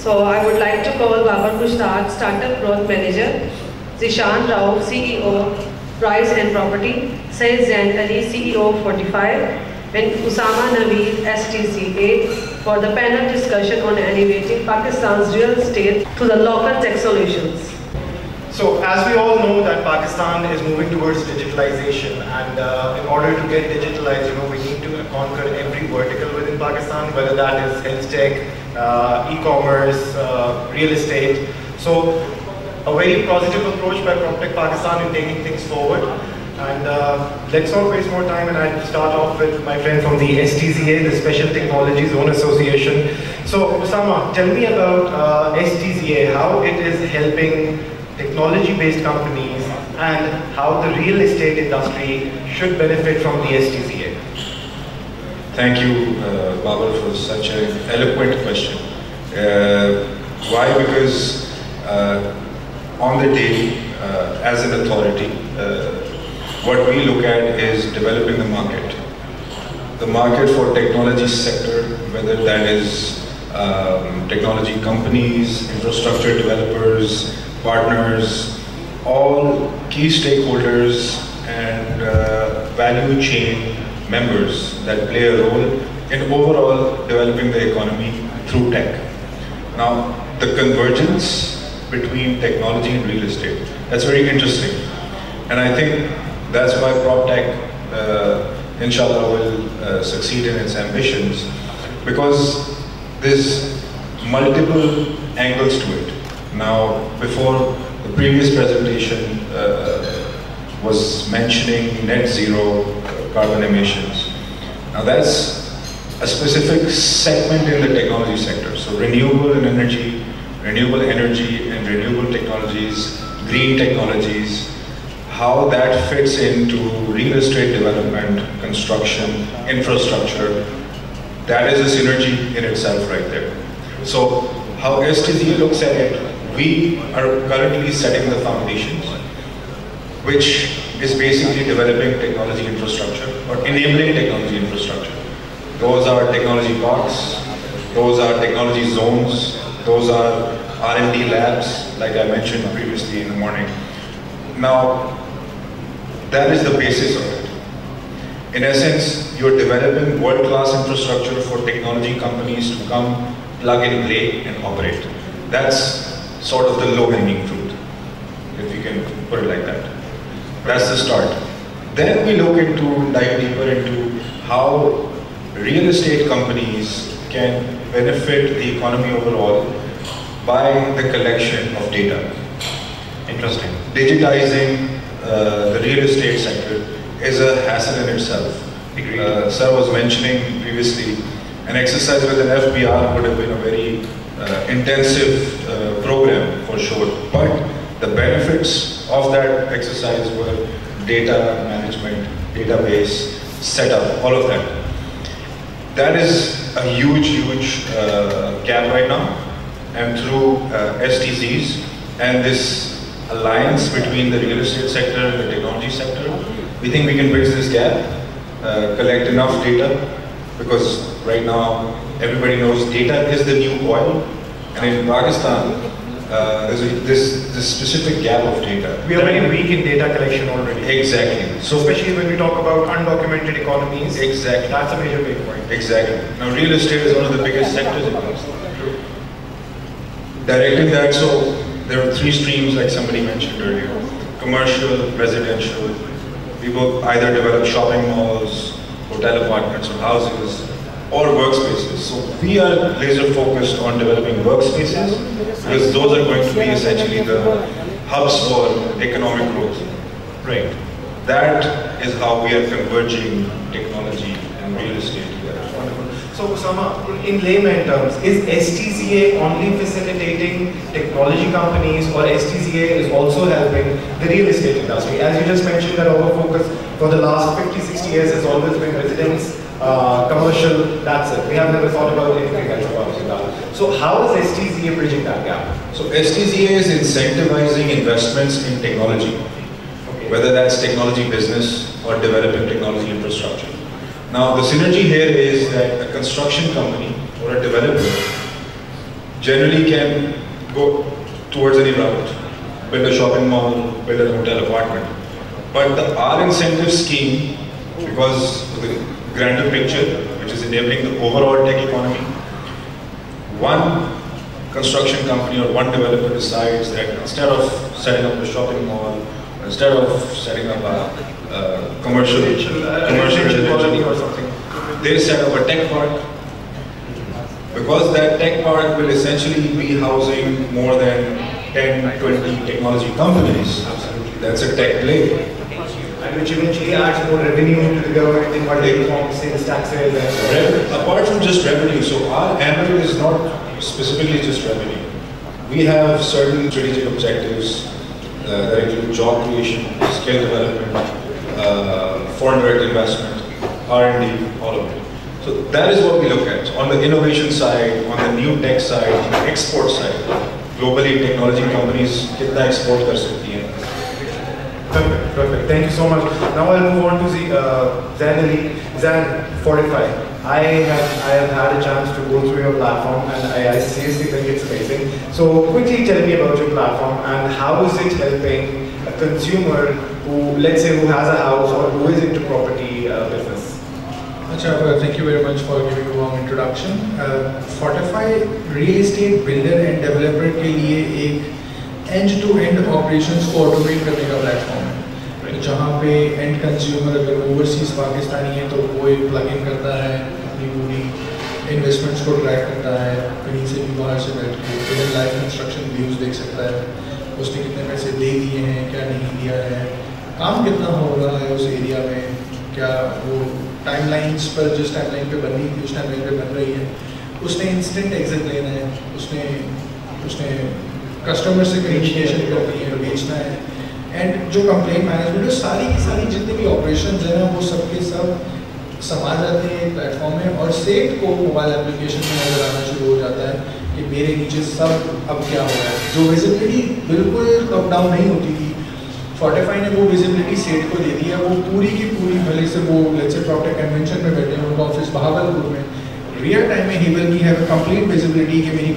So I would like to call Babar Mushtaq, Startup Growth Manager, Zishan Rao, CEO, Price and Property, Syed Zain Ali, CEO 45, and Usama Naveed, STCA, for the panel discussion on elevating Pakistan's real estate to the local tech solutions. So as we all know that Pakistan is moving towards digitalization, and in order to get digitalized, we need to conquer every vertical within Pakistan, whether that is health tech, e-commerce, real estate. So a very positive approach by PropTech Pakistan in taking things forward. And let's not waste more time, and I'll start off with my friend from the STZA, the Special Technology Zone Association. So Usama, tell me about STZA, how it is helping technology-based companies and how the real estate industry should benefit from the STZA. Thank you, Babar, for such an eloquent question. Why? Because on the daily, as an authority, what we look at is developing the market. The market for technology sector, whether that is technology companies, infrastructure developers, partners, all key stakeholders and value chain members that play a role in overall developing the economy through tech. Now, the convergence between technology and real estate, that's very interesting. And I think that's why PropTech, inshallah, will succeed in its ambitions, because there's multiple angles to it. Now, before the previous presentation was mentioning net zero carbon emissions. Now that's a specific segment in the technology sector. So renewable energy and renewable technologies, green technologies, how that fits into real estate development, construction, infrastructure, that is a synergy in itself right there. So how STZA looks at it, we are currently setting the foundations, which is basically developing technology infrastructure or enabling technology infrastructure. Those are technology parks, those are technology zones, those are R&D labs, like I mentioned previously in the morning. Now, that is the basis of it. In essence, you're developing world-class infrastructure for technology companies to come, plug and play, and operate. That's sort of the low-hanging fruit, if you can put it like that. That's the start. Then we dive deeper into how real estate companies can benefit the economy overall by the collection of data. Interesting. Digitizing the real estate sector is a hassle in itself. Sir was mentioning previously, an exercise with an FBR would have been a very intensive program for sure, but the benefits of that exercise were data management, database, setup, all of that. That is a huge gap right now, and through STZs and this alliance between the real estate sector and the technology sector, we think we can bridge this gap, collect enough data, because right now everybody knows data is the new oil, and in Pakistan there's this specific gap of data. We are very weak in data collection already. Exactly. So especially when we talk about undocumented economies, exactly, that's a major pain point. Exactly. Now real estate is one of the biggest sectors in Pakistan. Directing that, so there are three streams like somebody mentioned earlier: commercial, residential. We both either develop shopping malls, hotel apartments or houses, or workspaces. So we are laser focused on developing workspaces, because those are going to be essentially the hubs for economic growth. Right. That is how we are converging technology and real estate together. Wonderful. So Usama, in layman terms, is STZA only facilitating technology companies, or STZA is also helping the real estate industry? As you just mentioned, that our focus for the last 50-60 years has always been residence, commercial, that's it. We have never thought about anything else apart from that. So how is STZA bridging that gap? So STZA is incentivizing investments in technology, whether that's technology business or developing technology infrastructure. Now the synergy here is that a construction company or a developer generally can go towards any route, build a shopping mall, build a hotel apartment. But our incentive scheme, because of the grander picture, which is enabling the overall tech economy, one construction company or one developer decides that instead of setting up a shopping mall, instead of setting up a commercial colony or something, they set up a tech park. Because that tech park will essentially be housing more than 10, 20 technology companies. That's a tech play. and which eventually adds more revenue to the government in multiple forms, sales taxes and Apart from just revenue, so our annual is not specifically just revenue. We have certain strategic objectives that include job creation, skill development, foreign direct investment, R&D, all of it. So that is what we look at. On the innovation side, on the new tech side, on the export side, globally technology companies kitna export kar sakti hain. Perfect, perfect. Thank you so much. Now I'll move on to Zain Ali. Zain, Fortify. I have had a chance to go through your platform and I seriously think it's amazing. So quickly tell me about your platform and how is it helping a consumer who, let's say, who has a house or who is into property business? Thank you very much for giving a warm introduction. Fortify real estate builder and developer के लिए एक end-to-end operations को automate करने का platform है, जहाँ पे end consumer अगर overseas पाकिस्तानी है तो वो एक plugin करता है, अपनी पूरी investments को track करता है, कहीं से भी बाहर से बैठ के फिर live construction views देख सकता है, उसने कितने पैसे दे दिए हैं, क्या नहीं दिया है, काम कितना हो रहा है उस एरिया में, क्या वो टाइमलाइंस पर जिस टाइमलाइन पे बननी थी उस टाइमलाइन पे बन रही है, उसने इंस्टेंट एग्जिट लेना है, उसने कस्टमर से कम्युनिकेशन करनी है, बेचना है, एंड जो कंप्लेंट मैनेजमेंट है सारी की सारी जितने भी ऑपरेशंस हैं ना वो सब के सब समा जाते हैं एक प्लेटफॉर्म में और सेट को मोबाइल एप्लीकेशन में नजर आना शुरू हो जाता है कि मेरे नीचे सब अब क्या हो रहा है. जो विजिबिलिटी बिल्कुल टॉप डाउन नहीं होती थी, Fortify ने वो विजिबिलिटी सेट को दे दी है. वो पूरी की पूरी भले से वो लेट्स से प्रॉक्टर कन्वेंशन में बैठे हैं, उनका ऑफिस बहावलपुर में, रियल टाइम में he will have a complete visibility कि मेरी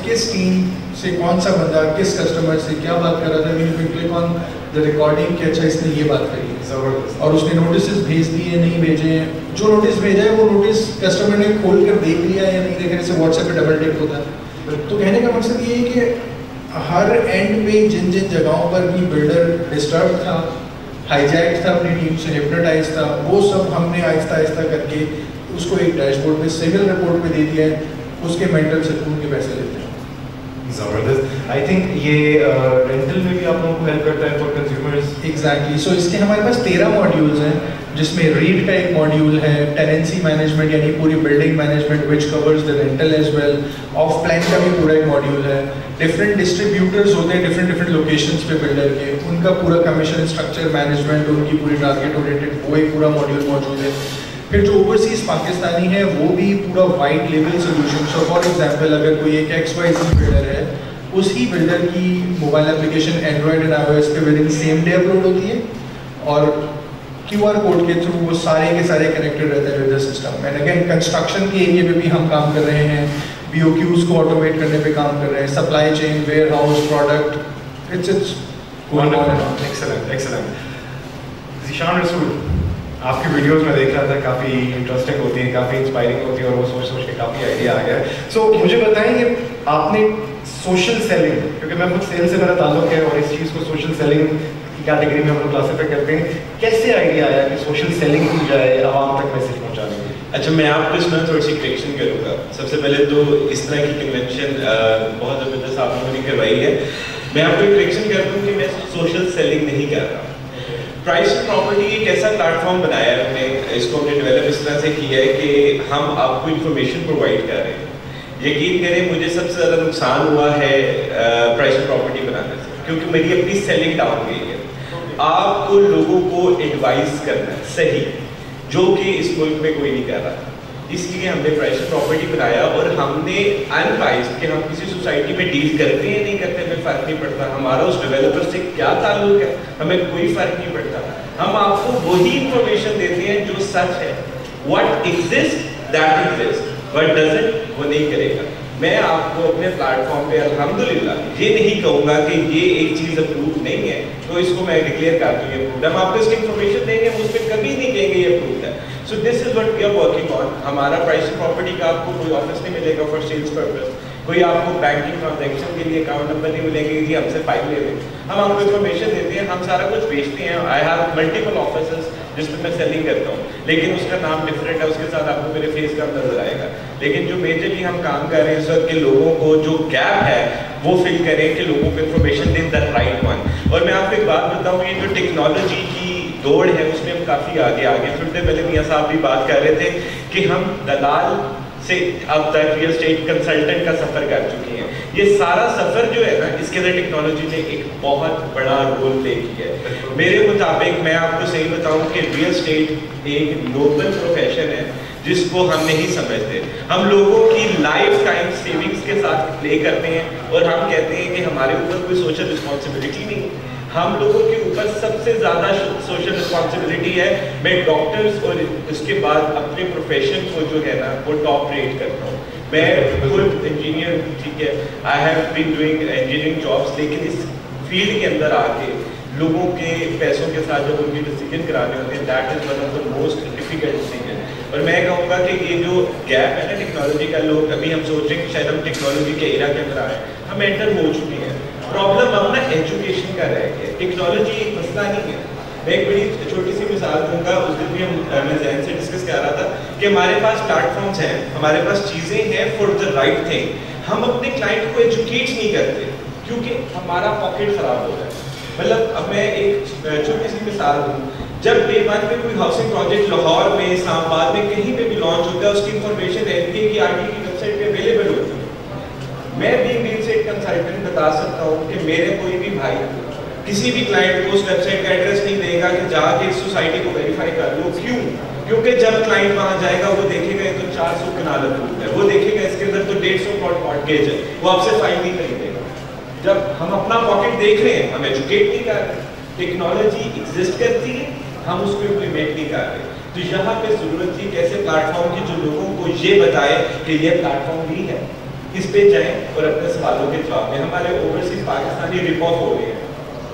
किस टीम से कौन सा बंदा किस कस्टमर से क्या बात कर रहा था. We will click on the recording कि अच्छा इसने ये बात करी है और उसने नोटिस भेज दिए नहीं भेजे हैं. जो नोटिस भेजा है वो नोटिस कस्टमर ने खोल कर देख लिया या नहीं देखने से व्हाट्सएप पे डबल टिक होता है. तो कहने का मकसद ये है कि हर एंड पे जिन जिन जगहों पर भी बिल्डर डिस्टर्ब था, हाईजैक था, अपनी टीम से हिप्नोटाइज था, वो सब हमने आहिस्ता आहिस्ता करके उसको एक डैशबोर्ड पे सिविल रिपोर्ट पे दे दिया है. उसके मेंटल सुकून के पैसे लेते हैं. ज़बरदस्त. आई थिंक ये रेंटल में भी आप लोगों को हेल्प करता है फॉर कंज्यूमर्स. एग्जैक्टली. सो इसके हमारे पास 13 मॉड्यूल्स हैं, जिसमें रीड का एक मॉड्यूल है, टेनेंसी मैनेजमेंट यानी पूरी building management which covers the rental as well, off plan का भी पूरा एक मॉड्यूल है. डिफरेंट डिस्ट्रीब्यूटर्स होते हैं डिफरेंट लोकेशंस पे बिल्डर के, उनका पूरा कमीशन स्ट्रक्चर मैनेजमेंट, उनकी पूरी टारगेट ओरिएंटेड वो एक पूरा मॉड्यूल मौजूद है. फिर जो ओवरसीज पाकिस्तानी है वो भी पूरा white level solution. So for example अगर कोई एक XYZ बिल्डर है, उसी बिल्डर की mobile application Android and iOS पे with in same day upload होती है और QR कोड के थ्रू वो सारे के सारे कनेक्टेड रहते हैं with the system. And again construction के एरिया पे भी हम काम कर रहे हैं, BOQs को ऑटोमेट करने पे काम कर रहे हैं, supply chain, warehouse, product, it's excellent excellent. Zeeshan Rasool, आपकी वीडियोस में देख रहा था, काफ़ी इंटरेस्टिंग होती है, काफ़ी इंस्पायरिंग होती है और वो सोच सोच के काफ़ी आइडिया आ गया. सो मुझे बताएंगे आपने सोशल सेलिंग, क्योंकि मैं खुद सेल से मेरा ताल्लुक है और इस चीज़ को सोशल सेलिंग की कैटेगरी में हम लोग क्लासीफाई करते हैं, कैसे आइडिया आया कि सोशल सेलिंग की जाए आवाम तक मैसेज पहुँचाने की? अच्छा, मैं आपको इसमें थोड़ी सी करेक्शन करूँगा. सबसे पहले तो इस तरह की कन्वेंशन बहुत ज़बरदस्त आप लोगों ने करवाई है. मैं आपको करेक्शन कर दूँ कि मैं सोशल सेलिंग नहीं कर रहा. प्राइस प्रॉपर्टी एक ऐसा प्लेटफॉर्म बनाया है हमने, इसको हमने डेवलप इस तरह से किया है कि हम आपको इन्फॉर्मेशन प्रोवाइड कर रहे हैं. यकीन करें मुझे सबसे ज़्यादा नुकसान हुआ है प्राइस प्रॉपर्टी बनाने से, क्योंकि मेरी अपनी सेलिंग डाउन गई है. आपको लोगों को एडवाइस करना है सही, जो कि इस मुल्क में कोई नहीं कर रहा. इसलिए हमने प्राइस प्रॉपर्टी बनाया और हमने अनप्राइस्ड कि हम किसी सोसाइटी में डील करते हैं नहीं करते हमें फ़र्क नहीं पड़ता, हमारा उस डेवलपर से क्या ताल्लुक है हमें कोई फ़र्क नहीं पड़ता. हम आपको वही इंफॉर्मेशन देते हैं जो सच है. What exist that exist, what doesn't वो नहीं करेगा. میں آپ کو اپنے پلیٹ فارم پہ الحمدللہ یہ نہیں کہوں گا کہ یہ ایک چیز اپروو نہیں ہے تو اس کو میں ڈکلیئر کر دوں یہ اپرووڈ ہے. ہم آپ کو اس کی انفارمیشن دیں گے, ہم اس پہ کبھی نہیں کہیں گے یہ اپرووڈ ہے. So this is what we are working on. ہمارا پرائس پراپرٹی کا آپ کو کوئی آفس نہیں ملے گا فار سیلس پرپز, کوئی آپ کو بینکنگ ٹرانزیکشن کے لیے اکاؤنٹ نمبر نہیں ملیں گے جی ہم سے فائل لے لیں. ہم آپ کو انفارمیشن دیتے ہیں, ہم سارا کچھ بیچتے ہیں. آئی ہیو ملٹیپل آفیسز جس میں سیلنگ کرتا ہوں, لیکن اس کا نام ڈفرینٹ ہے, اس کے ساتھ آپ کو میرے فیس کا نظر آئے گا. لیکن جو میجرلی ہم کام کر رہے ہیں اس وقت کے لوگوں کو جو گیپ ہے وہ فل کریں کہ لوگوں کو انفارمیشن دیں دا رائٹ ون. اور میں آپ کو ایک بات بتاؤں, یہ جو ٹیکنالوجی کی دوڑ ہے اس میں ہم کافی آگے تھوڑی دیر پہلے میاں صاحب بھی بات کر رہے تھے کہ ہم دلال سے اب تک ریئل اسٹیٹ کنسلٹنٹ کا سفر کر چکے ہیں. یہ سارا سفر جو ہے نا اس کے اندر ٹیکنالوجی نے ایک بہت بڑا رول پلے کیا ہے. میرے مطابق میں آپ کو صحیح بتاؤں کہ ریئل اسٹیٹ ایک نوبل پروفیشن ہے جس کو ہم نہیں سمجھتے. ہم لوگوں کی لائف ٹائم سیونگز کے ساتھ پلے کرتے ہیں اور ہم کہتے ہیں کہ ہمارے اوپر کوئی سوشل رسپانسبلٹی نہیں. ہم لوگوں کے اوپر سب سے زیادہ سوشل رسپانسبلٹی ہے. میں ڈاکٹرز اور اس کے بعد اپنے پروفیشن کو جو ہے نا وہ ٹاپ ریٹ کرتا ہوں. میں خود انجینئر ہوں, ٹھیک ہے, I have been doing engineering jobs, لیکن اس فیلڈ کے اندر آ کے لوگوں کے پیسوں کے ساتھ جب ان کے ڈیسیجن کرانے ہوتے ہیں that is one of the most difficult decision. اور میں کہوں گا کہ یہ جو گیپ ہے نا ٹیکنالوجی کا, لوگ ابھی ہم سوچ رہے ہیں کہ شاید ہم ٹیکنالوجی کے ایرا کے اندر آئے, ہم انٹر ہو چکے ہیں. پرابلم اب نا ایجوکیشن کا رہ گیا, ٹیکنالوجی ایک مسئلہ نہیں ہے. میں ایک بڑی چھوٹی سی مثال دوں گا. اس دن بھی میں ذہن سے ڈسکس کر رہا تھا کہ ہمارے پاس پلیٹ فارمس ہیں, ہمارے پاس چیزیں ہیں فار دا رائٹ تھنگ. ہم اپنے کلائنٹ کو ایجوکیٹ نہیں کرتے کیونکہ ہمارا پاکٹ خراب ہو رہا ہے. مطلب اب میں ایک چھوٹی سی مثال دوں, جب ڈے ون پہ کوئی ہاؤسنگ پروجیکٹ لاہور میں, اسلام آباد میں کہیں پہ بھی لانچ ہوتا ہے, اس کی انفارمیشن ایل ٹی کی آر ٹی کی ویب سائٹ پہ اویلیبل ہوتی ہے. میں بھی ریل اسٹیٹ کنسلٹنٹ بتا سکتا ہوں کہ میرے کوئی بھی بھائی کسی بھی کلائنٹ کو اس ویب سائٹ کا ایڈریس نہیں دے گا کہ جا کے اس سوسائٹی کو ویریفائی کر لو. کیوں؟ کیونکہ جب کلائنٹ وہاں جائے گا وہ دیکھے گا تو 400 کنال اپرووڈ ہے, وہ دیکھے گا اس کے اندر تو 150 پلاٹ مارٹگیج ہے, وہ آپ سے فائل نہیں خریدے گا. جب ہم اپنا پاکٹ دیکھ رہے ہیں, ہم ایجوکیٹ نہیں کر رہے, ٹیکنالوجی ایگزسٹ کرتی ہے, ہم اس کو امپلیمنٹ نہیں کر رہے. تو یہاں پہ ضرورت تھی ایسے پلیٹ فارم کی جو لوگوں کو یہ بتائے کہ یہ پلیٹ فارم بھی ہے, اس پہ جائیں اور اپنے سوالوں کے جواب میں. ہمارے اوورسیز پاکستانی رپ آف ہو رہے ہیں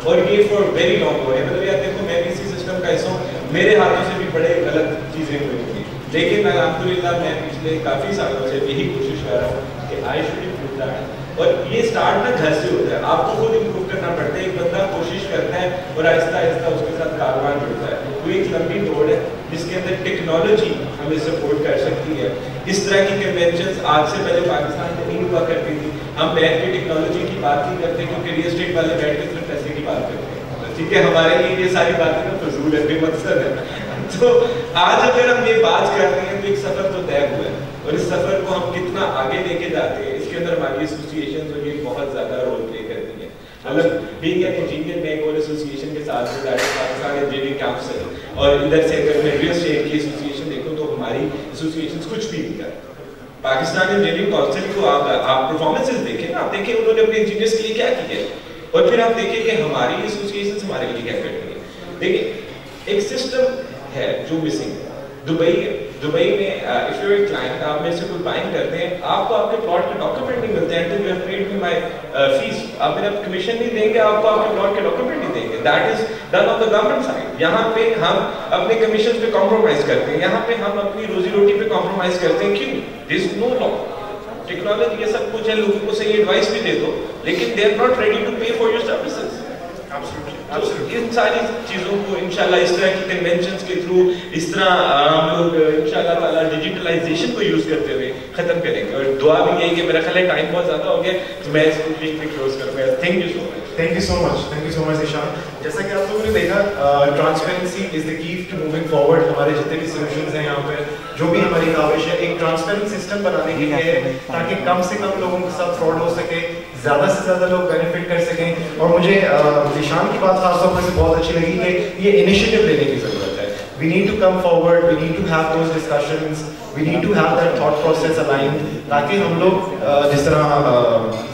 اور یہ فار ویری لانگ ہو رہے ہیں. مطلب یار دیکھو میں بھی اسی سسٹم کا حصہ ہوں, میرے ہاتھوں سے بھی بڑے غلط چیزیں ہوئی تھیں, لیکن الحمدللہ میں پچھلے کافی سالوں سے یہی کوشش کر رہا ہوں کہ آئی شوڈ امپروو دیٹ. اور یہ اسٹارٹ نا گھر سے ہوتا ہے, آپ کو خود امپروو کرنا پڑتا ہے. ایک بندہ کوشش کرتا ہے اور آہستہ آہستہ اس کے ساتھ کاروبار جڑتا ہے. وہ ایک لمبی دوڑ ہے جس کے اندر ٹیکنالوجی ہمیں سپورٹ کر سکتی ہے. اس طرح کی کنونشنز آج سے پہلے پاکستان میں نہیں ہوا کرتی تھی. ہم بیٹھ کے ٹیکنالوجی کی بات نہیں کرتے کیونکہ ریل اسٹیٹ والے بیٹھ کے صرف پیسے کی بات کرتے ہیں, ٹھیک ہے. ہمارے لیے یہ ساری باتیں نا فضول ہے, بے مقصد ہے. تو آج اگر ہم یہ بات کرتے ہیں تو ایک سفر تو طے ہوا ہے, اور اس سفر کو ہم کتنا آگے لے کے جاتے ہیں اس کے اندر ہماری ایسوسیشن جو یہ بہت زیادہ رول پلے کرتی ہیں. مطلب بینگ این انجینئر میں ایک اور ایسوسیشن کے ساتھ پاکستان انجینئرنگ کاؤنسل, اور ادھر سے اگر میں ریل اسٹیٹ کی ایسوسیشن دیکھوں تو ہماری ایسوسیشن کچھ بھی نہیں کرتی. پاکستان انجینئرنگ کاؤنسل کو آپ پرفارمنسز دیکھیں, آپ دیکھیں انہوں نے اپنے انجینئرس کے لیے کیا کیا ہے, اور پھر آپ دیکھیں کہ ہماری ایسوسیشن ہمارے لیے کیا کرتی ہیں. دیکھیں ایک سسٹم ہے جو مسنگ ہے. دبئی میں if you're a client, آپ میں سے کوئی بائنگ کرتے ہیں, آپ کو آپ کے پلاٹ کے ڈاکومنٹ نہیں ملتے ہیں until you have paid me my fees. آپ میرا کمیشن نہیں دیں گے, آپ کو آپ کے پلاٹ کے ڈاکومنٹ نہیں دیں گے. That is done on the government side. یہاں پہ ہم اپنے کمیشن پہ کمپرومائز کرتے ہیں, یہاں پہ ہم اپنی روزی روٹی پہ کمپرومائز کرتے ہیں. کیوں؟ there is no law. Technology یہ سب کچھ ہے, لوگوں کو صحیح ایڈوائس بھی دے دو, لیکن they are not ready to pay for your services. ان ساری چیزوں کو انشاءاللہ اس طرح کی کنونشنز کے تھرو, اس طرح ہم لوگ انشاءاللہ تعالیٰ ڈیجیٹلائزیشن کو یوز کرتے ہوئے ختم کریں گے. اور دعا بھی یہی کہ میرا خیال ہے ٹائم بہت زیادہ ہو گیا, تو میں اس کو کلوز کروں گا. Thank you so much. Thank you so much. Thank you so much, Zishan. جیسا کہ آپ لوگوں نے دیکھا, ٹرانسپیرنسی از دا کی ٹو موونگ فارورڈ. ہمارے جتنے بھی سولوشنز ہیں یہاں پہ, جو بھی ہماری کاوش ہے ایک ٹرانسپیرنٹ سسٹم بنانے کے لیے ہے تاکہ کم سے کم لوگوں کے ساتھ فراڈ ہو سکے, زیادہ سے زیادہ لوگ بینیفٹ کر سکیں. اور مجھے ذیشان کی بات خاص طور پر سے بہت اچھی لگی کہ یہ انیشیٹو لینے کی ضرورت ہے. We need to come forward, we need to have those discussions, we need to have that thought process aligned, تاکہ ہم لوگ جس طرح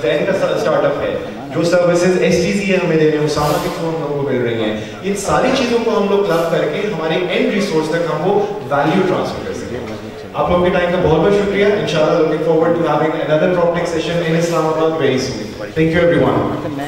زین کا اسٹارٹ اپ ہے, جو سروسز ایس ٹی سی ہمیں دے رہے ہیں, اسامہ کے تھرو ہم لوگوں کو مل رہی ہیں, ان ساری چیزوں کو ہم لوگ کلب کر کے ہمارے اینڈ ریسورس تک ہم وہ ویلیو ٹرانسفر کر سکیں. آپ لوگوں کے ٹائم کا بہت بہت شکریہ. انشاءاللہ looking forward to having another PropTech session in Islamabad very soon. Thank you everyone.